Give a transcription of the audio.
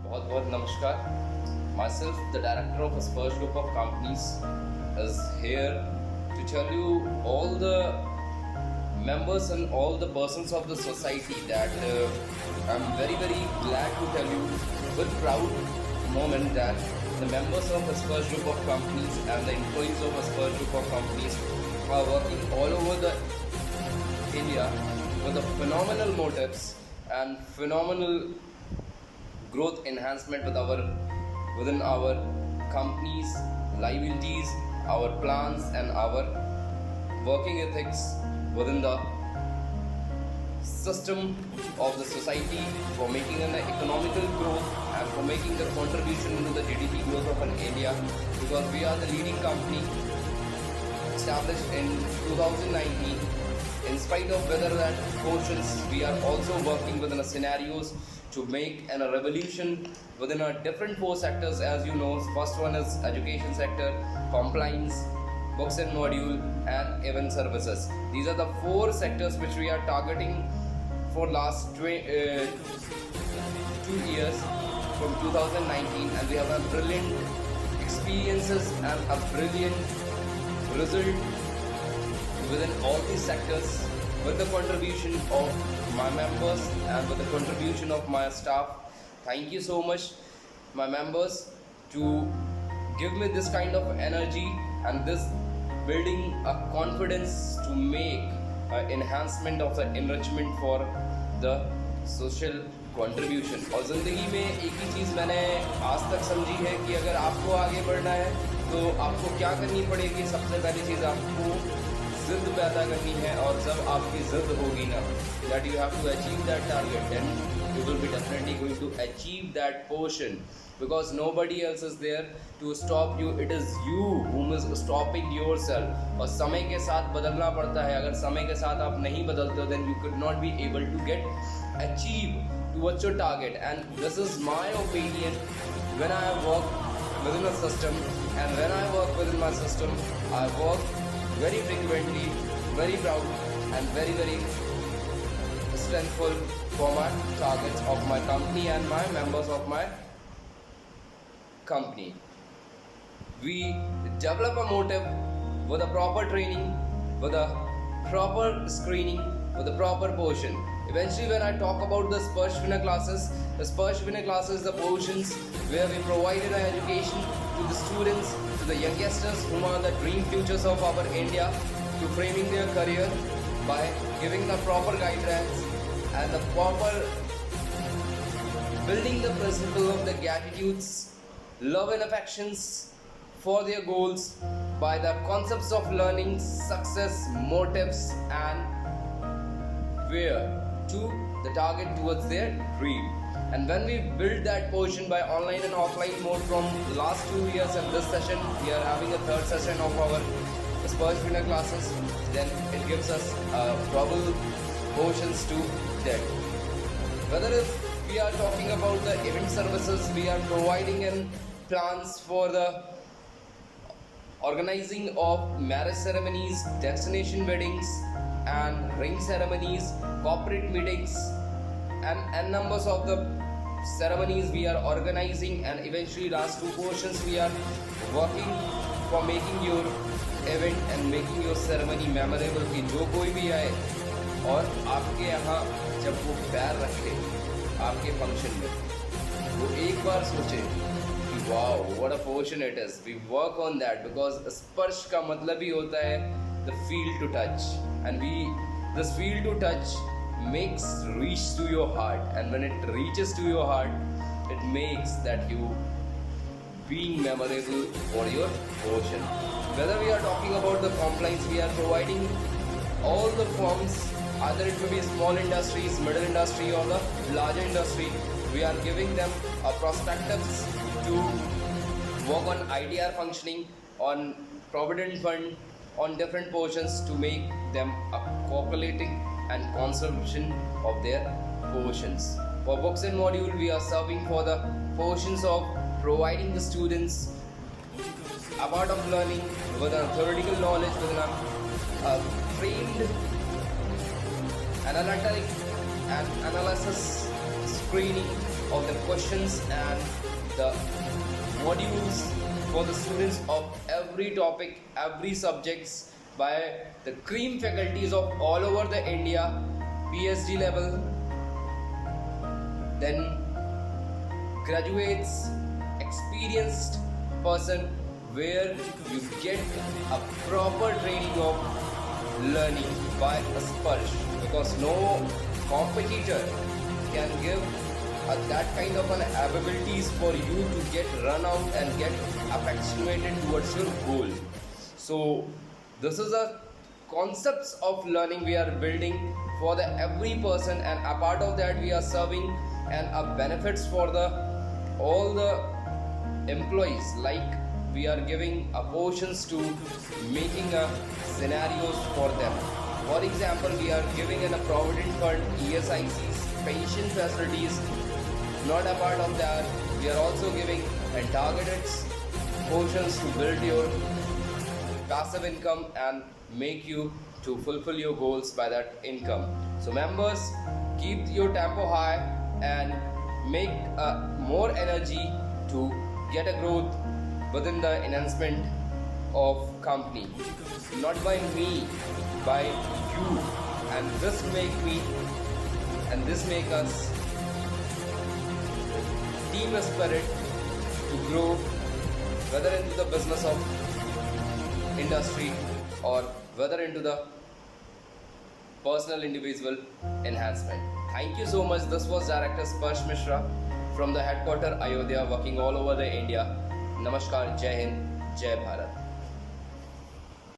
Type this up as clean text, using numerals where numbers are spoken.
बहुत बहुत नमस्कार. Myself, the director of a Spurs Group of companies, is here to tell you all the members and all the persons of the society that I'm very glad to tell you with proud moment that the members of a Spurs Group of companies and the employees of a Spurs Group of companies are working all over the India with the phenomenal motives and phenomenal growth enhancement within our companies, liabilities, our plans and our working ethics within the system of the society for making an economical growth and for making the contribution into the GDP growth of an India, because we are the leading company established in 2019. In spite of whether that portions, we are also working within a scenarios to make a revolution within our different four sectors. As you know, first one is education sector, compliance, books and module, and event services. These are the four sectors which we are targeting for last 2 years from 2019, and we have a brilliant experiences and a brilliant result within all these sectors with the contribution of my members and with the contribution of my staff. Thank you so much, my members, to give me this kind of energy and this building a confidence to make enhancement of the enrichment for the social contribution. और ज़िंदगी में एक ही चीज़ मैंने आज तक समझी है कि अगर आपको आगे बढ़ना है तो आपको क्या करनी पड़ेगी. सबसे पहली चीज़ आपको जिद पैदा करनी है, और जब आपकी जिद होगी ना, that you have to achieve that target, then you will be definitely going to achieve that portion, because nobody else is there to stop you. It is you whom is stopping yourself. और समय के साथ बदलना पड़ता है. अगर समय के साथ आप नहीं बदलते हो, then you could not be able to get achieve towards your target. And this is my opinion when I work within a system, and when I work within my system, I work very frequently, very proud, and very strengthful for my targets of my company and my members of my company. We develop a motive with a proper training, with a proper screening, with a proper portion. Eventually, when I talk about the Spurs winner classes, the Spurs winner classes, the portions where we provided an education to the students, to the youngsters whom are the dream futures of our India, to framing their career by giving the proper guidelines and the proper building the principle of the gratitudes, love and affections for their goals by the concepts of learning, success, motives, and where to the target towards their dream. And when we build that portion by online and offline mode from last 2 years, and this session we are having a third session of our Spurs winner classes, then it gives us probable portions to that. Whether if we are talking about the event services, we are providing in plans for the organizing of marriage ceremonies, destination weddings, and ring ceremonies, corporate meetings, and numbers of the ceremonies we are organizing. And eventually last two portions we are working for making your event and making your ceremony memorable, कि जो कोई भी आए और आपके यहाँ जब वो पैर रखे आपके फंक्शन में, वो एक बार सोचे कि wow what a portion it is. We work on that because स्पर्श का मतलब ही होता है the feel to touch, and we this feel to touch makes reach to your heart, and when it reaches to your heart, it makes that you being memorable for your portion. Whether we are talking about the compliance, we are providing all the forms, either it may be small industries, middle industry, or the larger industry. We are giving them a prospectus to work on IDR functioning, on provident fund, on different portions to make them a calculating and consumption of their portions. For books and module, we are serving for the portions of providing the students a part of learning with a theoretical knowledge, with a framed analytic and analysis screening of the questions and the modules for the students of every topic, every subjects by the cream faculties of all over the India, PhD level, then graduates, experienced person, where you get a proper training of learning by a Sparsh, because no competitor can give that kind of an abilities for you to get run out and get affectionated towards your goal. So this is a concepts of learning we are building for the every person, and a part of that we are serving and a benefits for the all the employees, like we are giving a portions to making a scenarios for them. For example, we are giving in a provident fund, ESICs, pension facilities. Not a part of that, we are also giving and targeted portions to build your passive income and make you to fulfill your goals by that income. So members, keep your tempo high and make more energy to get a growth within the enhancement of company, not by me, by you. And this make me and this make us team spirit to grow, whether into the business of industry or whether into the personal individual enhancement. Thank you so much. This was Director Sparsh Mishra from the headquarter Ayodhya, working all over the India. Namaskar, Jai Hind, Jai Bharat.